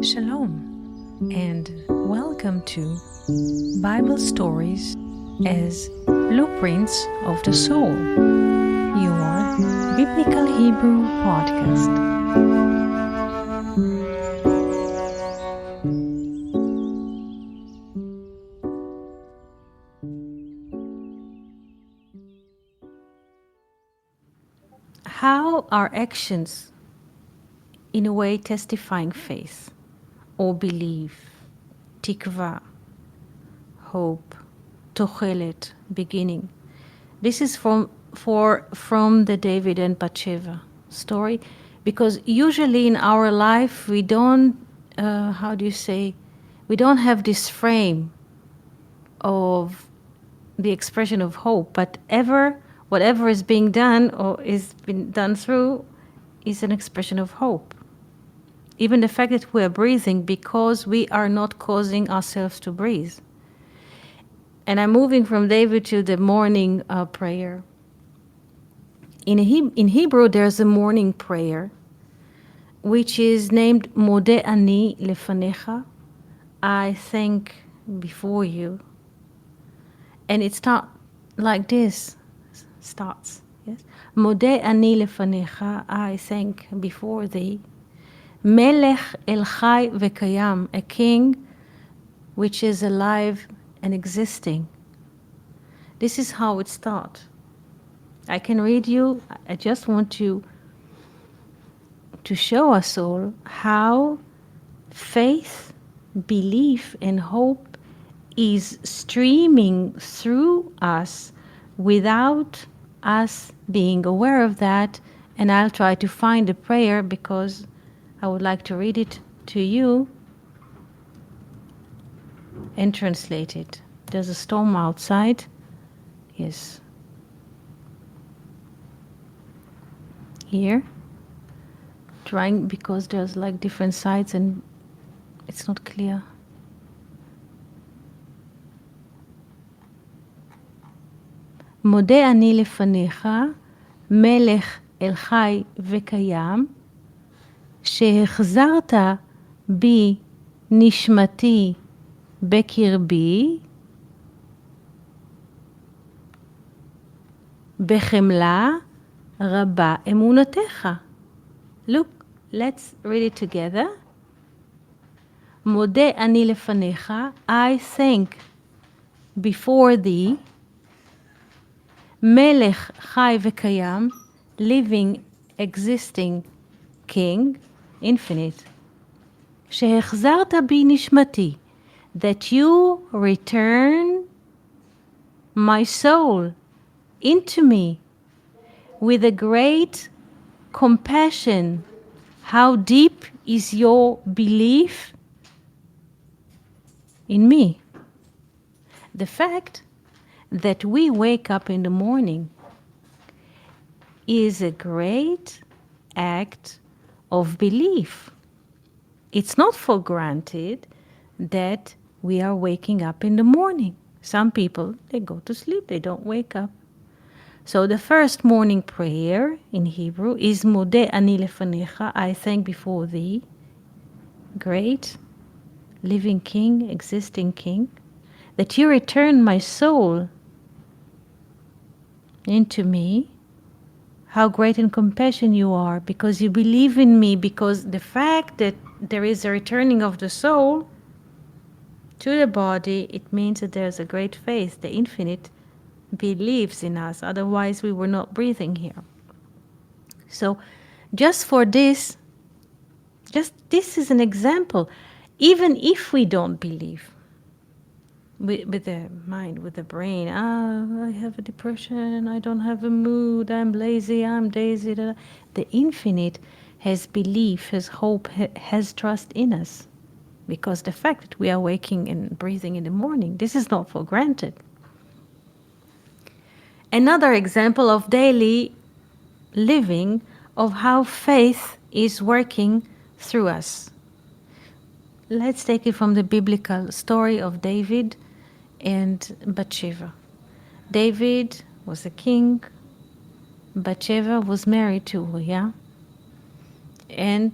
Shalom, and welcome to Bible Stories as Blueprints of the Soul, your Biblical Hebrew podcast. How are actions, in a way, testifying faith or belief, tikva, hope, tochelet, beginning? This is from the David and Bathsheba story, because usually in our life we don't, we don't have this frame of the expression of hope, but whatever is being done or is being done through is an expression of hope. Even the fact that we are breathing because we are not causing ourselves to breathe. And I'm moving from David to the morning prayer. In Hebrew, there's a morning prayer, which is named Modeh Ani Lefanecha. I thank before you. And it starts like this. Starts, yes. Modeh Ani Lefanecha, I thank before thee. Melech El Chai Vekayam, a king which is alive and existing. This is how it starts. I can read you. I just want to show us all how faith, belief, and hope is streaming through us without us being aware of that. And I'll try to find a prayer because I would like to read it to you and translate it. There's a storm outside. Yes. Here. Trying, because there's like different sides and it's not clear. מודה אני לפניך, מלך אל חי וקיים, שהחזרת בי נשמתי בקרבי, בחמלה רבה אמונתך. Look, let's read it together. מודה אני לפניך, I thank before thee, מלך חי וקיים, living, existing king, infinite, שהחזרת בי נשמתי, that you return my soul into me with a great compassion. How deep is your belief in me? The fact that we wake up in the morning is a great act of belief. It's not for granted that we are waking up in the morning. Some people, they go to sleep, they don't wake up. So the first morning prayer in Hebrew is Modeh Ani Lefanecha, I thank before thee, great, living king, existing king, that you return my soul into me. How great in compassion you are, because you believe in me, because the fact that there is a returning of the soul to the body, it means that there's a great faith. The infinite believes in us, otherwise we were not breathing here. So just this is an example. Even if we don't believe, with the mind, with the brain, I have a depression, I don't have a mood, I'm lazy, I'm daisy. The infinite has belief, has hope, has trust in us, because the fact that we are waking and breathing in the morning, this is not for granted. Another example of daily living, of how faith is working through us. Let's take it from the biblical story of David and Bathsheba. David was a king. Bathsheba was married to Uriah. And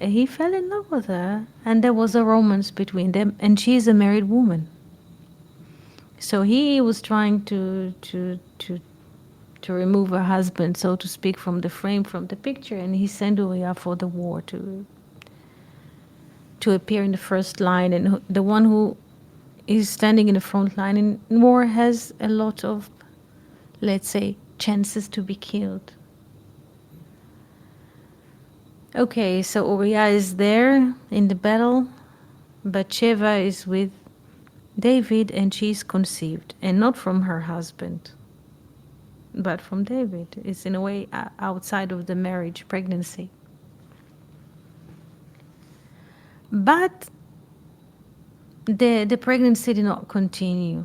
He fell in love with her, and there was a romance between them, and she's a married woman. So he was trying to remove her husband, so to speak, from the frame, from the picture, and he sent Uriah for the war to appear in the first line, and the one who is standing in the front line in war has a lot of, let's say, chances to be killed. Okay, so Uriah is there in the battle. Bathsheba is with David, and she's conceived, and not from her husband, but from David. It's in a way outside of the marriage, pregnancy. But the pregnancy did not continue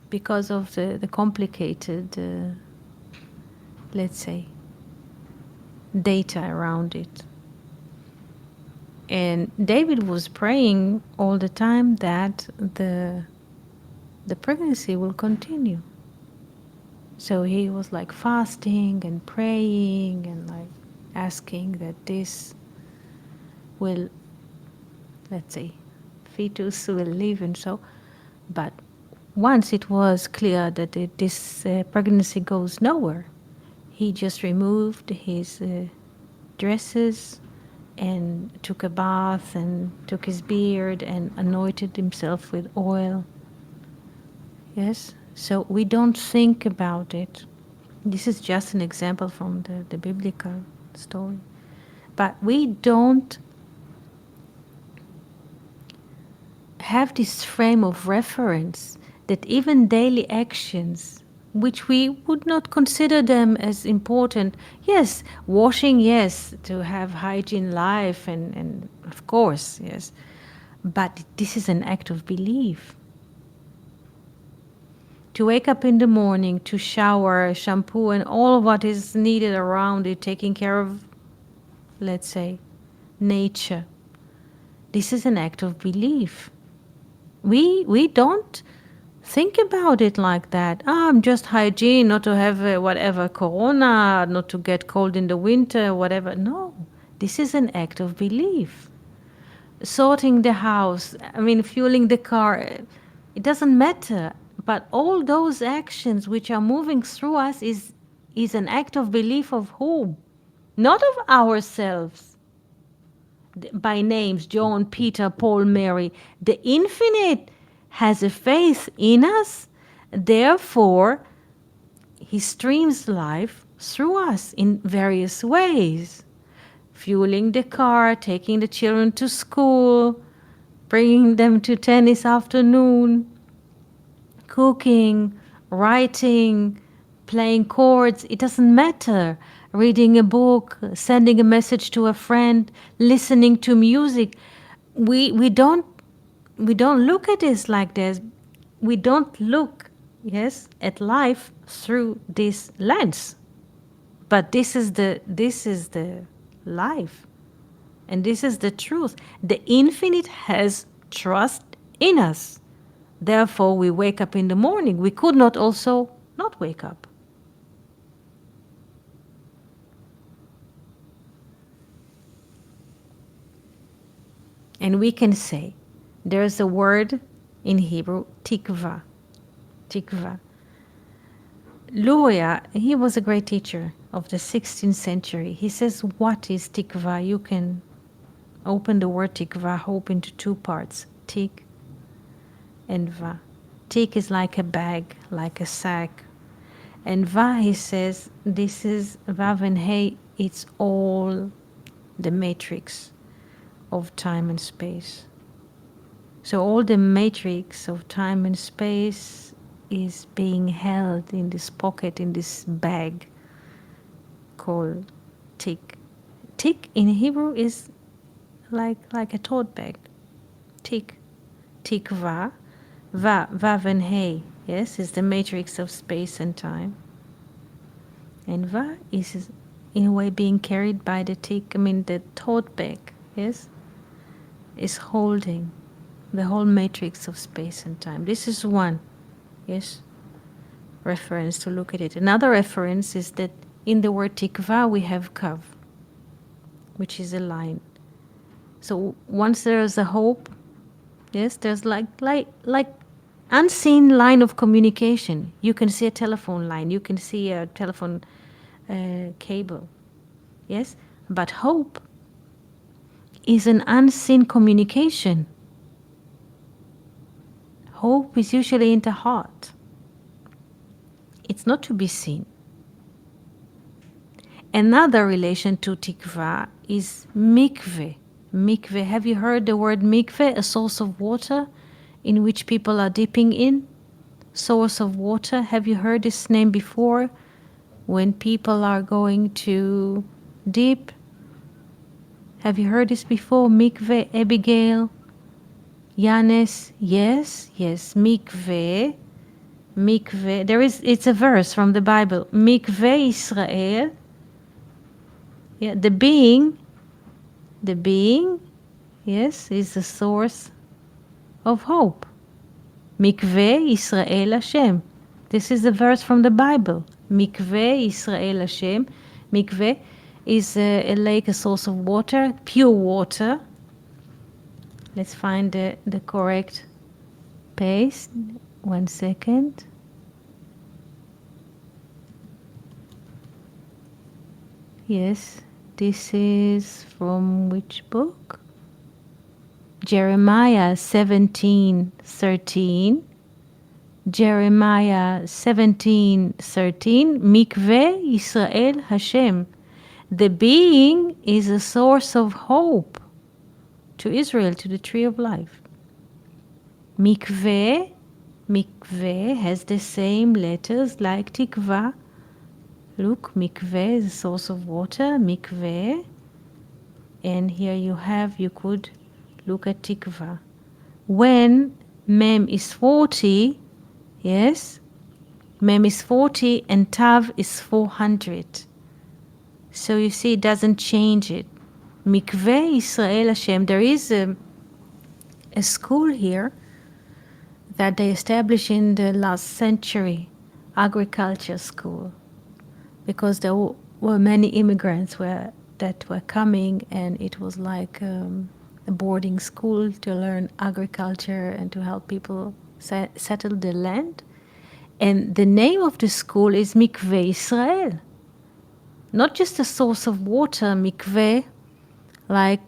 because of the complicated, let's say, data around it. And David was praying all the time that the pregnancy will continue. So he was like fasting and praying and like asking that this will, let's say, fetus will live and so. But once it was clear that this pregnancy goes nowhere, he just removed his dresses and took a bath and took his beard and anointed himself with oil. Yes, so we don't think about it. This is just an example from the biblical story. But we don't have this frame of reference that even daily actions, which we would not consider them as important, yes, washing, yes, to have hygiene life, and of course, yes, but this is an act of belief. To wake up in the morning, to shower, shampoo, and all what is needed around it, taking care of, let's say, nature. This is an act of belief. We don't think about it like that. I'm just hygiene, not to have whatever corona, not to get cold in the winter, whatever. No, this is an act of belief. Sorting the house, fueling the car, it doesn't matter. But all those actions which are moving through us is an act of belief of whom? Not of ourselves. By names, John, Peter, Paul, Mary. The infinite has a faith in us. Therefore, he streams life through us in various ways. Fueling the car, taking the children to school, bringing them to tennis afternoon, cooking, writing, playing chords, it doesn't matter. Reading a book, sending a message to a friend, listening to music. We don't look at this like this. We don't look, yes, at life through this lens. But this is the life. And this is the truth. The infinite has trust in us. Therefore, we wake up in the morning. We could not also not wake up. And we can say, there's a word in Hebrew, tikva. Tikva. Luria, he was a great teacher of the 16th century. He says, what is tikva? You can open the word tikva, hope, into two parts, tik and va. Tik is like a bag, like a sack. And va, he says, this is vav and hey, it's all the matrix of time and space. So all the matrix of time and space is being held in this pocket, in this bag called tik. Tik in Hebrew is like a tote bag. Tik. Tikva. Vav and hey, yes, is the matrix of space and time. And va is in a way being carried by the tik, the tote bag, yes, is holding the whole matrix of space and time. This is one, yes, reference to look at it. Another reference is that in the word tikva we have kav. which is a line. So once there's a hope, yes, there's like unseen line of communication. You can see a telephone line, you can see a telephone cable, yes, but hope is an unseen communication. Hope is usually in the heart. It's not to be seen. Another relation to tikva is mikveh. Mikveh. Have you heard the word mikveh? A source of water in which people are dipping in. Source of water. Have you heard this name before? When people are going to dip. Have you heard this before? Mikveh, Abigail, Yanis. Yes, yes. Mikveh. Mikveh. It's a verse from the Bible. Mikveh Israel. Yeah, the being, yes, is the source of hope. Mikveh Israel Hashem. This is the verse from the Bible. Mikveh Israel Hashem. Mikveh is a lake, a source of water, pure water. Let's find the correct paste. 1 second. Yes, this is from which book? Jeremiah 17:13. Jeremiah 17:13. Mikveh Israel Hashem. The being is a source of hope to Israel, to the tree of life. Mikveh, mikveh has the same letters like tikva. Look, mikveh is a source of water, mikveh. And here you could look at tikva. When mem is 40, yes, mem is 40 and tav is 400. So you see, it doesn't change it. Mikveh Israel Hashem. There is a school here that they established in the last century, agriculture school, because there were many immigrants that were coming, and it was like a boarding school to learn agriculture and to help people settle the land. And the name of the school is Mikveh Israel. Not just a source of water, mikveh, like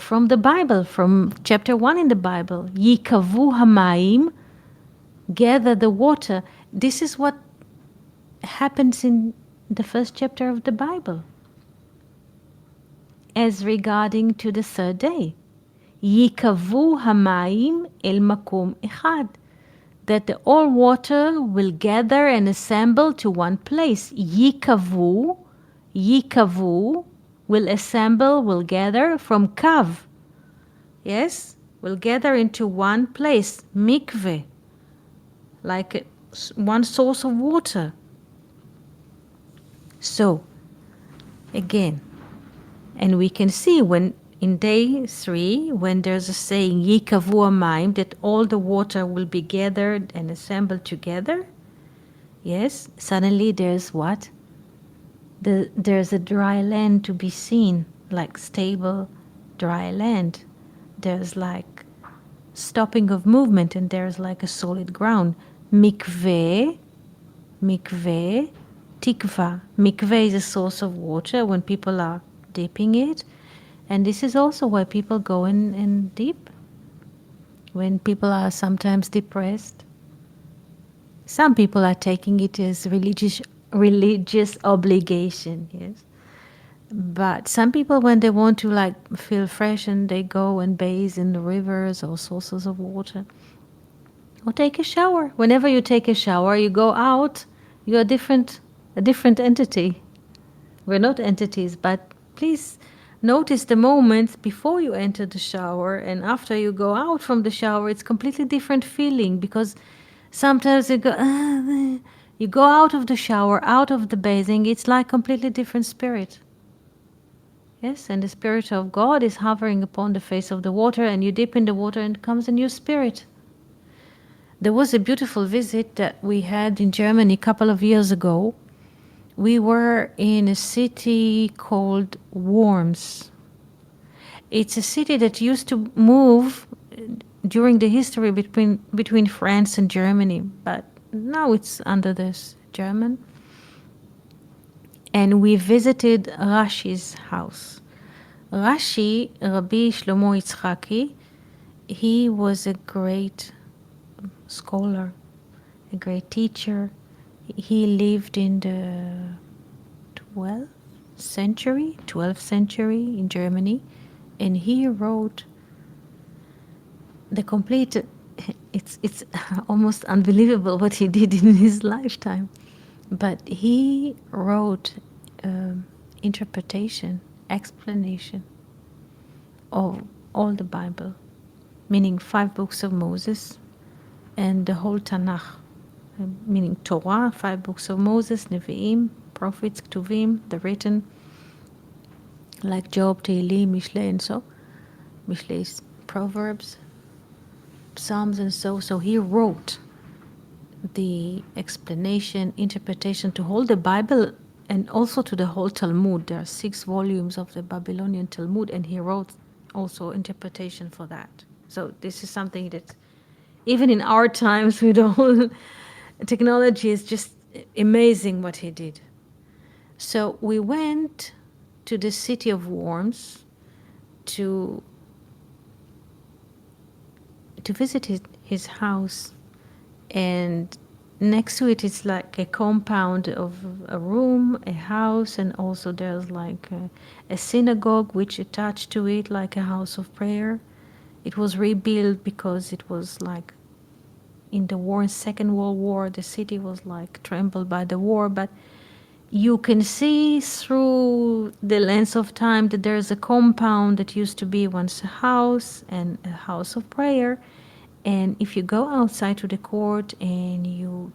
from the Bible, from chapter 1 in the Bible. Yikavu hamayim, gather the water. This is what happens in the first chapter of the Bible. As regarding to the third day. Yikavu hamayim el makom echad. That all water will gather and assemble to one place. Yikavu will assemble, will gather from kav. Yes, will gather into one place. Mikveh, like one source of water. So, again, and we can see when in day 3, when there's a saying, Yikavu hamayim, that all the water will be gathered and assembled together. Yes, suddenly there's what? There's a dry land to be seen, like stable dry land. There's like stopping of movement, and there's like a solid ground. Mikveh, tikva. Mikveh is a source of water when people are dipping it. And this is also why people go and dip. When people are sometimes depressed. Some people are taking it as religious obligation, yes. But some people, when they want to like feel fresh, and they go and bathe in the rivers or sources of water. Or take a shower. Whenever you take a shower, you go out, you're a different entity. We're not entities, but please notice the moments before you enter the shower and after you go out from the shower. It's completely different feeling, because sometimes you go out of the shower, out of the bathing, it's like completely different spirit. Yes, and the Spirit of God is hovering upon the face of the water, and you dip in the water and comes a new spirit. There was a beautiful visit that we had in Germany a couple of years ago, We were in a city called Worms. It's a city that used to move during the history between France and Germany, but now it's under this German. And we visited Rashi's house. Rashi, Rabbi Shlomo Yitzchaki, he was a great scholar, a great teacher. He lived in the 12th century in Germany, and he wrote the complete. It's almost unbelievable what he did in his lifetime, but he wrote interpretation, explanation of all the Bible, meaning 5 books of Moses and the whole Tanakh, meaning Torah, 5 books of Moses, Nevi'im, prophets, Ketuvim, the written, like Job, Tehillim, Mishlei, and so. Mishlei's Proverbs, Psalms, and so. So he wrote the explanation, interpretation to whole the Bible and also to the whole Talmud. There are 6 volumes of the Babylonian Talmud, and he wrote also interpretation for that. So this is something that even in our times with all technology is just amazing what he did. So we went to the city of Worms to visit his house, and next to it is like a compound of a room, a house, and also there's like a synagogue which attached to it, like a house of prayer. It was rebuilt because it was like in the war, Second World War, the city was like trampled by the war, but you can see through the lens of time that there's a compound that used to be once a house and a house of prayer. And if you go outside to the court and you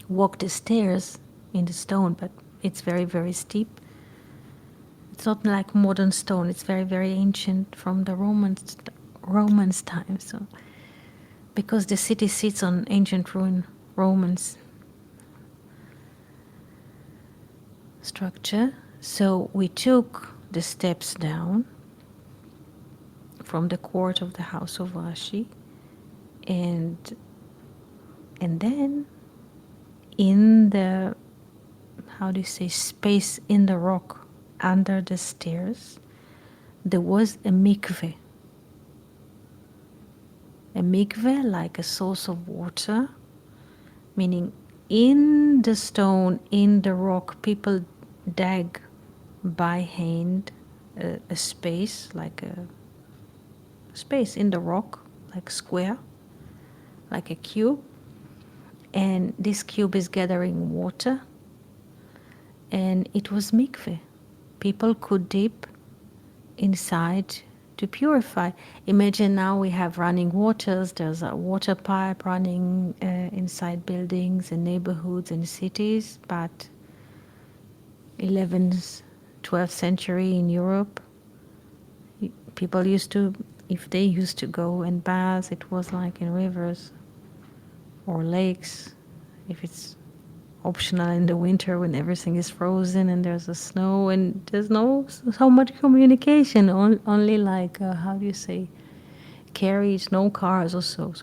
walk the stairs in the stone, but it's very, very steep. It's not like modern stone. It's very, very ancient from the Romans time. So, because the city sits on ancient ruin Romans structure, so we took the steps down from the court of the house of Rashi, and then in the, how do you say, space in the rock under the stairs, there was a mikveh. A mikveh, like a source of water, meaning in the stone, in the rock, people dug by hand a space, like a space in the rock, like square, like a cube, and this cube is gathering water, and it was mikveh. People could dip inside to purify. Imagine now we have running waters. There's a water pipe running inside buildings and neighborhoods and cities, but 11th, 12th century in Europe, people used to, if they used to go and bath, it was like in rivers or lakes, if it's optional in the winter when everything is frozen and there's a snow and there's no so much communication, only like, how do you say, carriage, no cars or so.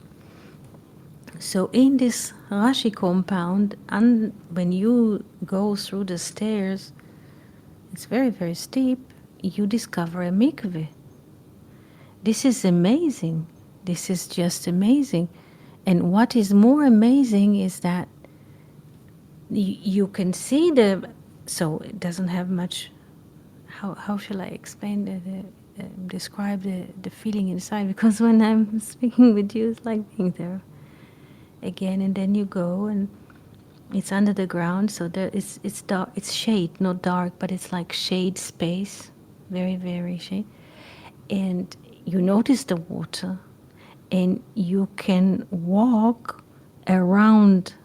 So in this Rashi compound, and when you go through the stairs, it's very, very steep, you discover a mikveh. This is amazing. This is just amazing. And what is more amazing is that you can see so it doesn't have much, how shall I explain, describe the feeling inside? Because when I'm speaking with you, it's like being there again, and then you go and it's under the ground, so there it's dark, it's shade, not dark, but it's like shade space, very, very shade. And you notice the water, and you can walk around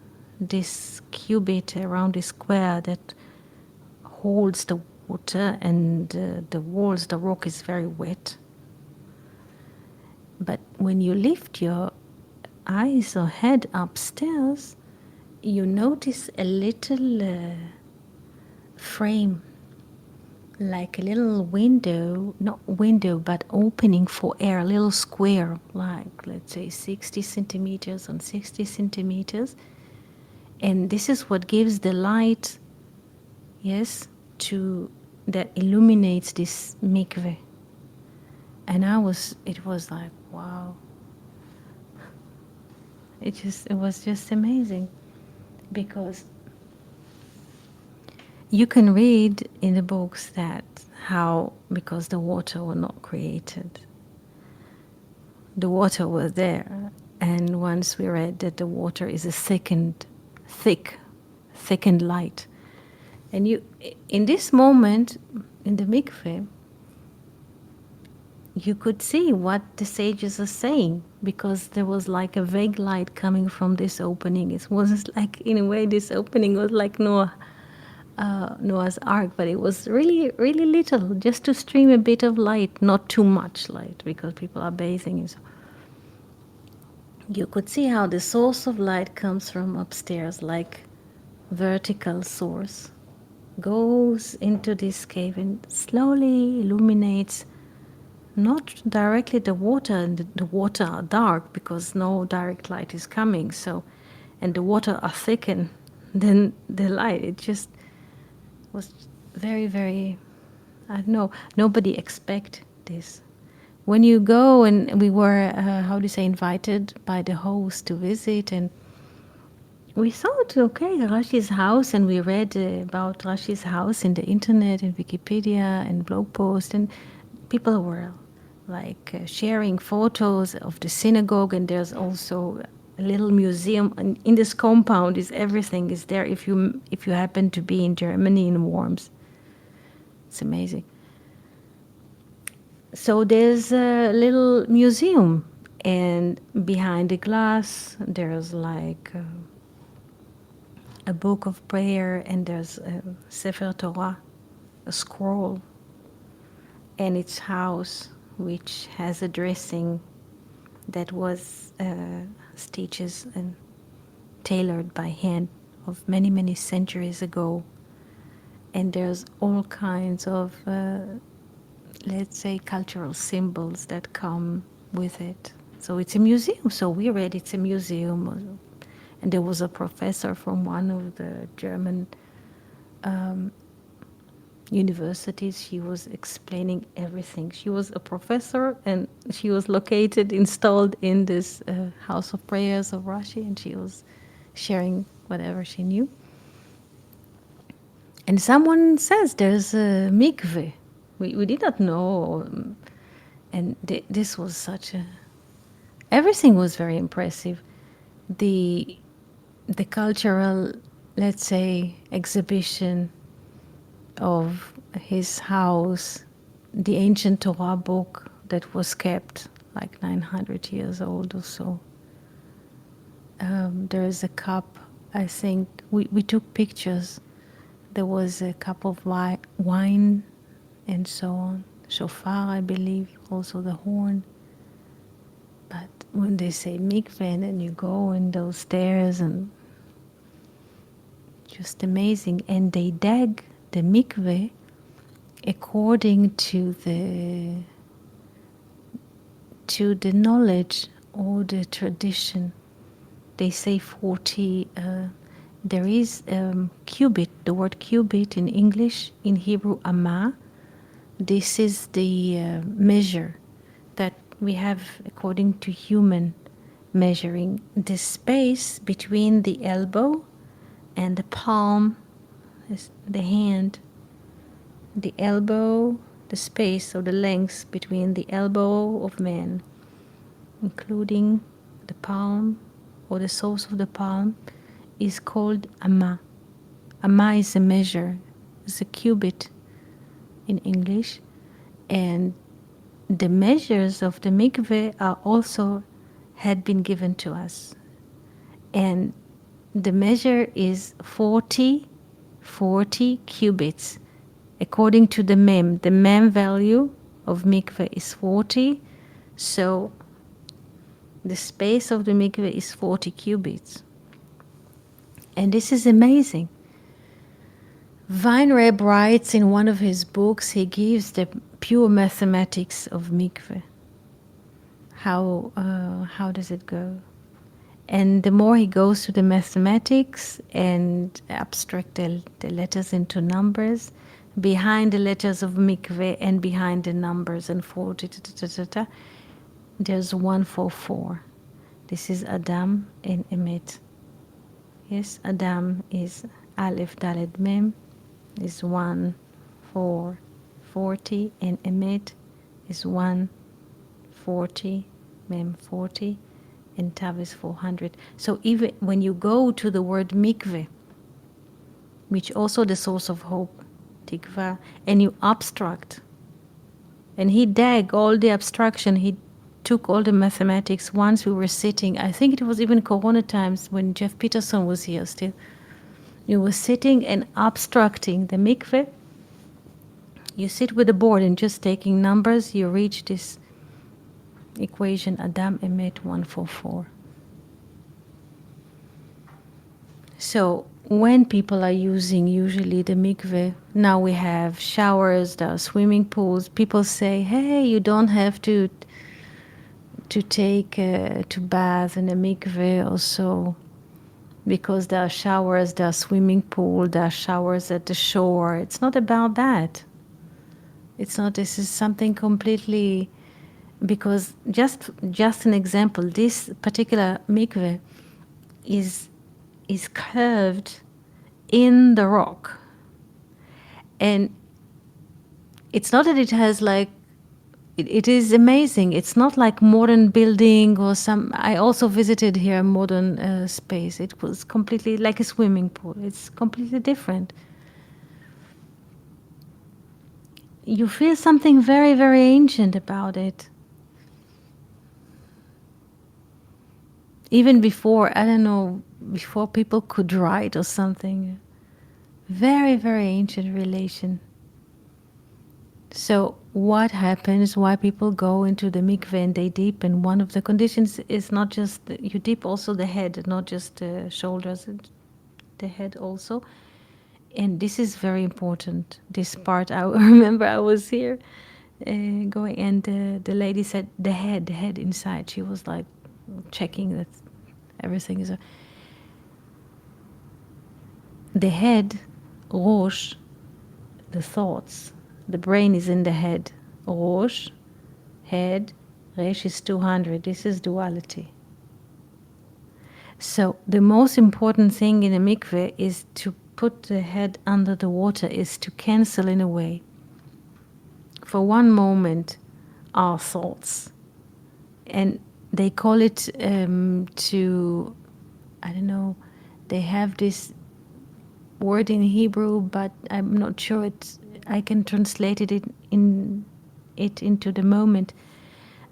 this cubit, around this square that holds the water, and the walls, the rock is very wet. But when you lift your eyes or head upstairs, you notice a little frame, like a little window, not window, but opening for air, a little square, like let's say 60 centimeters on 60 centimeters. And this is what gives the light, yes, to that illuminates this mikveh. And it was like, wow. It was just amazing, because you can read in the books that how, because the water was not created, the water was there. And once we read that the water is a thickened light. And you, in this moment, in the mikveh, you could see what the sages are saying, because there was like a vague light coming from this opening. It was like, in a way, this opening was like Noah's Ark, but it was really, really little, just to stream a bit of light, not too much light, because people are bathing. And so you could see how the source of light comes from upstairs, like vertical source, goes into this cave and slowly illuminates not directly the water, and the water are dark because no direct light is coming. So, and the water are thickened than the light. It just was very, very, I don't know, nobody expect this. When you go, and we were, how do you say, invited by the host to visit, and we thought, okay, Rashi's house, and we read about Rashi's house in the internet, in Wikipedia, and blog posts, and people were like sharing photos of the synagogue, and there's also a little museum. And in this compound is everything is there. If you happen to be in Germany in Worms, it's amazing. So there's a little museum, and behind the glass there's like a book of prayer, and there's a Sefer Torah, a scroll, and its house, which has a dressing that was stitches and tailored by hand of many, many centuries ago. And there's all kinds of, let's say, cultural symbols that come with it. So it's a museum. So we read it's a museum. And there was a professor from one of the German universities. She was explaining everything. She was a professor, and she was installed in this house of prayers of Rashi, and she was sharing whatever she knew. And someone says there's a mikveh. We did not know. And this was such a... Everything was very impressive. The cultural, let's say, exhibition of his house, the ancient Torah book that was kept like 900 years old or so. There is a cup, I think, we took pictures. There was a cup of wine and so on. Shofar, I believe, also the horn. But when they say mikveh, and you go in those stairs, and just amazing. And they dug the mikveh according to the knowledge or the tradition. They say 40. There is cubit. The word cubit in English, in Hebrew, amah. This is the measure that we have according to human measuring. The space between the elbow and the palm, the hand, the elbow, the space or the length between the elbow of man, including the palm or the source of the palm, is called amah. Amah is a measure, it's a cubit in English. And the measures of the mikveh are also had been given to us. And the measure is 40 cubits. According to the mem value of mikveh is 40. So the space of the mikveh is 40 cubits. And this is amazing. Weinreb writes in one of his books, he gives the pure mathematics of mikveh. How does it go? And the more he goes to the mathematics and abstract the letters into numbers, behind the letters of mikveh and behind the numbers and 40, there's 144. This is Adam and Emet. Yes, Adam is Aleph Dalet Mem, is 1, 4, 40, and Emet is 1, 40, Mem 40, and Tav is 400. So even when you go to the word mikveh, which also the source of hope, tikva, and you abstract, and he dug all the abstraction, he took all the mathematics. Once we were sitting, I think it was even Corona times when Jeff Peterson was here still, you were sitting and abstracting the mikveh. You sit with the board and just taking numbers, you reach this equation, Adam Emet 144. So when people are using usually the mikveh, now we have showers, there are swimming pools. People say, hey, you don't have to take to bath in a mikveh also, because there are showers, there are swimming pool, there are showers at the shore. It's not about that. It's not. This is something completely, because just an example. This particular mikveh is curved in the rock, and it's not that it has like. It is amazing. It's not like modern building or some. I also visited here a modern space. It was completely like a swimming pool. It's completely different. You feel something very, very ancient about it. Even before, I don't know, before people could write or something. Very, very ancient relation. So what happens, why people go into the mikveh and they dip, and one of the conditions is not just, you dip also the head, not just the shoulders, the head also. And this is very important, this part. I remember I was here going, and the lady said, the head inside. She was like checking that everything is... The head, Rosh, the thoughts, the brain is in the head. Rosh, head, Resh is 200. This is duality. So the most important thing in a mikveh is to put the head under the water, is to cancel in a way, for one moment, our thoughts. And they call it to, I don't know, they have this word in Hebrew, but I'm not sure I can translate it into the moment.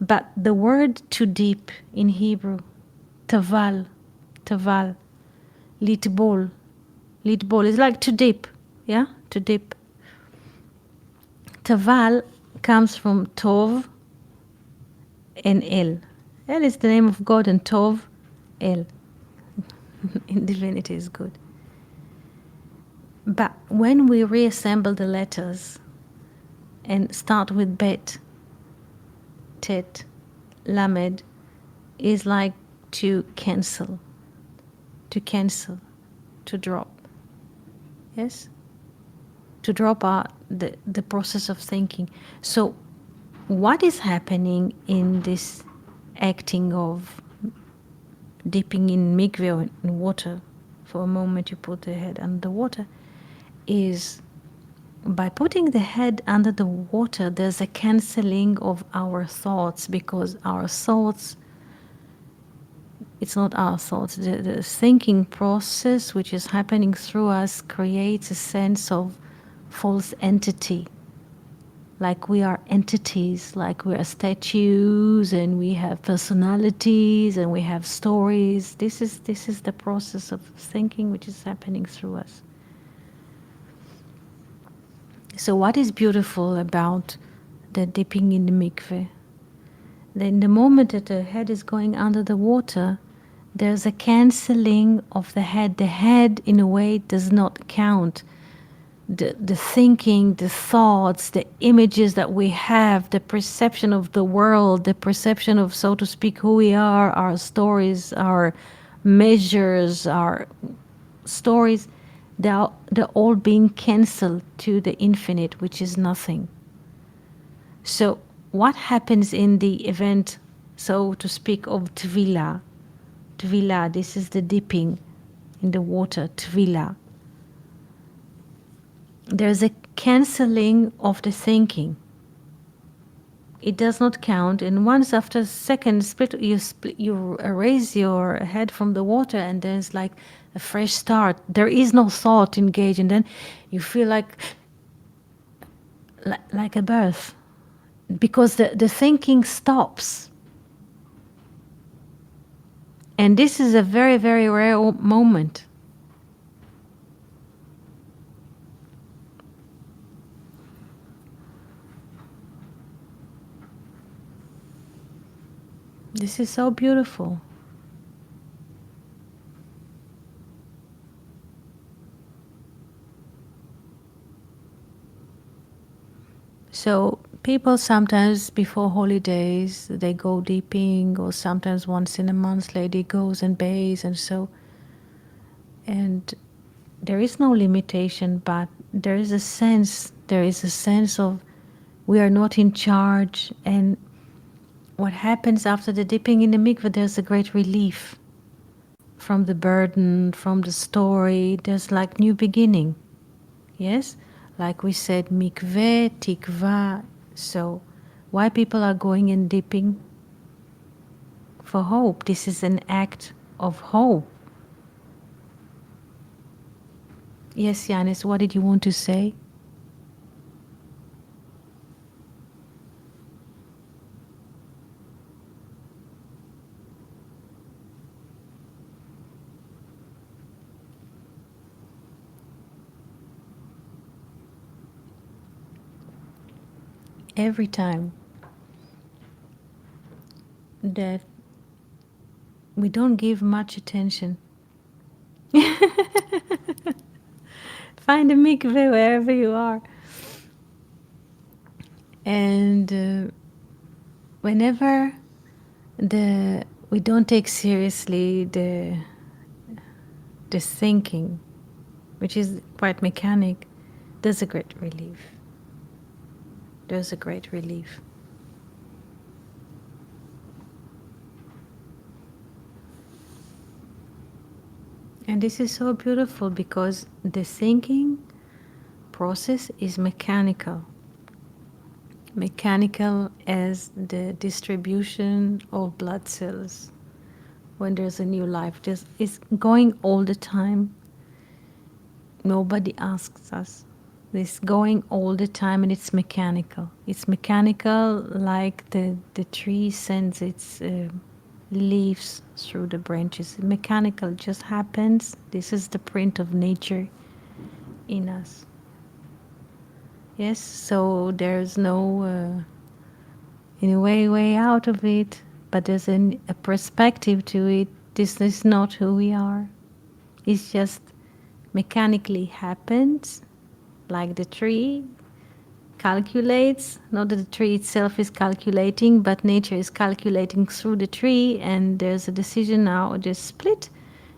But the word to deep in Hebrew, taval, litbol is like to dip, yeah, to dip. Taval comes from Tov and El. El is the name of God, and Tov, El. In divinity is good. But when we reassemble the letters and start with Bet, Tet, Lamed, is like to cancel, to drop. Yes? To drop the process of thinking. So what is happening in this acting of dipping in mikveh or in water? For a moment you put the head under the water, is by putting the head under the water, there's a canceling of our thoughts, because our thoughts, it's not our thoughts, the thinking process which is happening through us creates a sense of false entity, like we are entities, like we are statues, and we have personalities, and we have stories. This is the process of thinking which is happening through us. So what is beautiful about the dipping in the mikveh? In the moment that the head is going under the water, There's a canceling of the head. The head, in a way, does not count. The thinking, the thoughts, the images that we have, the perception of the world, the perception of, so to speak, who we are, our stories, our measures, our stories, they're all being cancelled to the infinite, which is nothing. So, what happens in the event, so to speak, of Tvila? Tvila, this is the dipping in the water, Tvila. There's a cancelling of the thinking. It does not count, and once after second split, you erase your head from the water, and there's like a fresh start. There is no thought engaged, and then you feel like a birth, because the thinking stops. And this is a very, very rare moment. This is so beautiful. So people sometimes before holidays they go deeping, or sometimes once in a month lady goes and bathes, and so, and there is no limitation, but there is a sense of we are not in charge. And what happens after the dipping in the mikveh, there's a great relief from the burden, from the story. There's like new beginning. Yes, like we said, mikveh, tikva. So why people are going and dipping? For hope. This is an act of hope. Yes, Yanis, what did you want to say? Every time that we don't give much attention, find a mikveh wherever you are. And whenever we don't take seriously the thinking, which is quite mechanic, there's a great relief. There's a great relief. And this is so beautiful because the thinking process is mechanical. Mechanical as the distribution of blood cells when there's a new life. It's going all the time. Nobody asks us. It's going all the time, and it's mechanical. It's mechanical like the tree sends its leaves through the branches. Mechanical just happens. This is the print of nature in us. Yes, so there's no, in a way out of it, but there's a perspective to it. This is not who we are. It's just mechanically happens, like the tree calculates. Not that the tree itself is calculating, but nature is calculating through the tree, and there's a decision now, just split,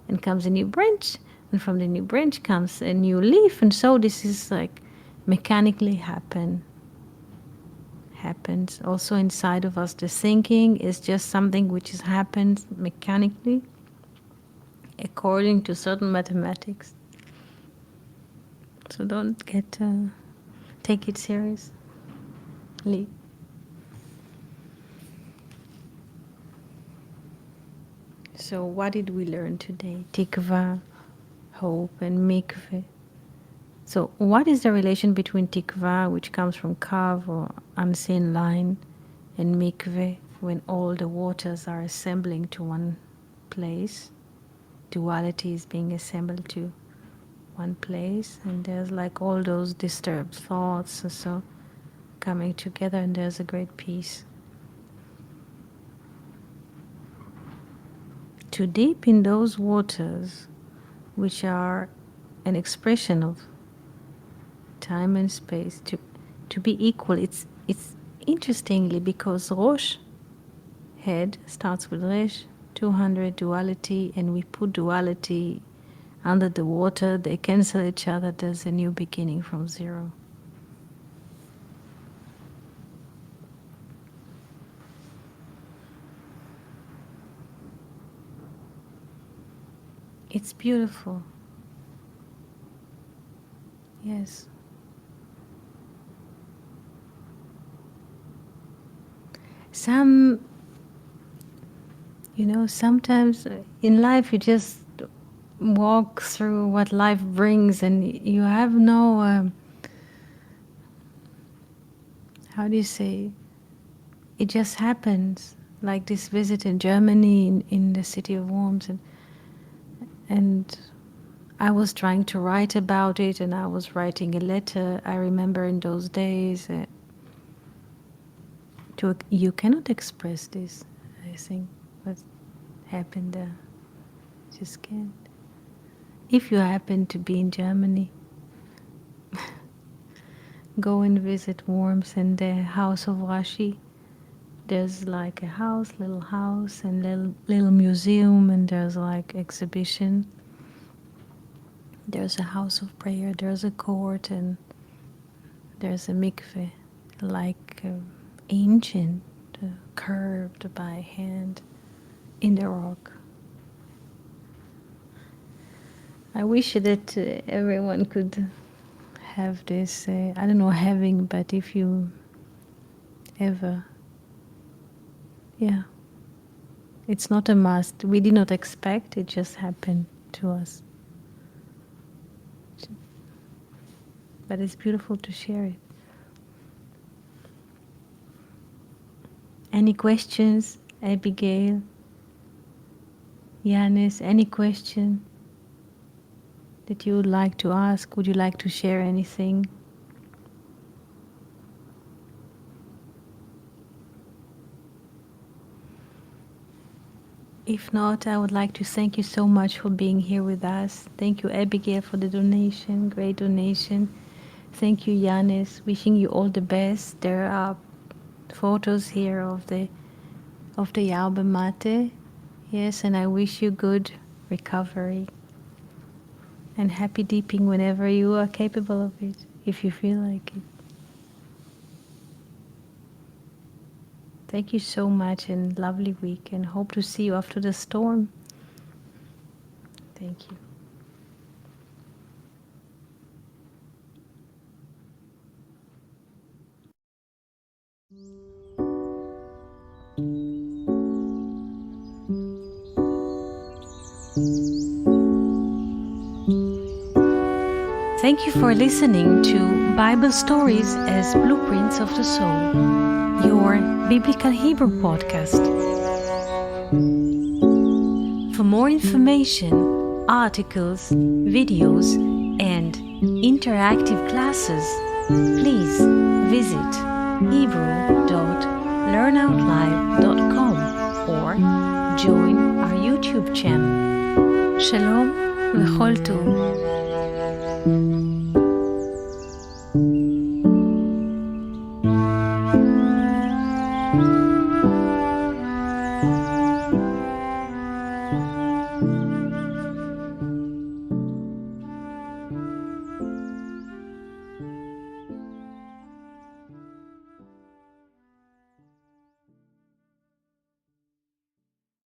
and comes a new branch, and from the new branch comes a new leaf, and so this is like mechanically happens also inside of us. The thinking is just something which has happened mechanically according to certain mathematics. So don't take it seriously. So what did we learn today? Tikva, hope, and mikveh. So what is the relation between tikva, which comes from kav or unseen line, and mikveh, when all the waters are assembling to one place? Duality is being assembled to one place, and there's like all those disturbed thoughts and so coming together, and there's a great peace. to dip in those waters, which are an expression of time and space, to be equal. It's interestingly because Rosh head starts with Resh, 200 duality, and we put duality under the water. They cancel each other. There's a new beginning from zero. It's beautiful. Yes. Sometimes in life you just walk through what life brings and you have no, how do you say, it just happens. Like this visit in Germany, in the city of Worms, and I was trying to write about it, and I was writing a letter. I remember in those days, you cannot express this, I think, what happened there. Just can't. If you happen to be in Germany, go and visit Worms and the house of Rashi. There's like a little house, and little museum, and there's like exhibition. There's a house of prayer, there's a court, and there's a mikveh, like ancient, curved by hand in the rock. I wish that everyone could have this, I don't know having, but if you ever, yeah, it's not a must. We did not expect, it just happened to us. But it's beautiful to share it. Any questions, Abigail? Yanis, any question that you would like to ask? Would you like to share anything? If not, I would like to thank you so much for being here with us. Thank you, Abigail, for the donation, great donation. Thank you, Yanis. Wishing you all the best. There are photos here of the yerba mate. Yes, and I wish you good recovery and happy dipping whenever you are capable of it, if you feel like it. Thank you so much, and lovely week, and hope to see you after the storm. Thank you. Thank you for listening to Bible Stories as Blueprints of the Soul, your Biblical Hebrew podcast. For more information, articles, videos, and interactive classes, please visit hebrew.learnoutlive.com or join our YouTube channel. Shalom v'chol tov.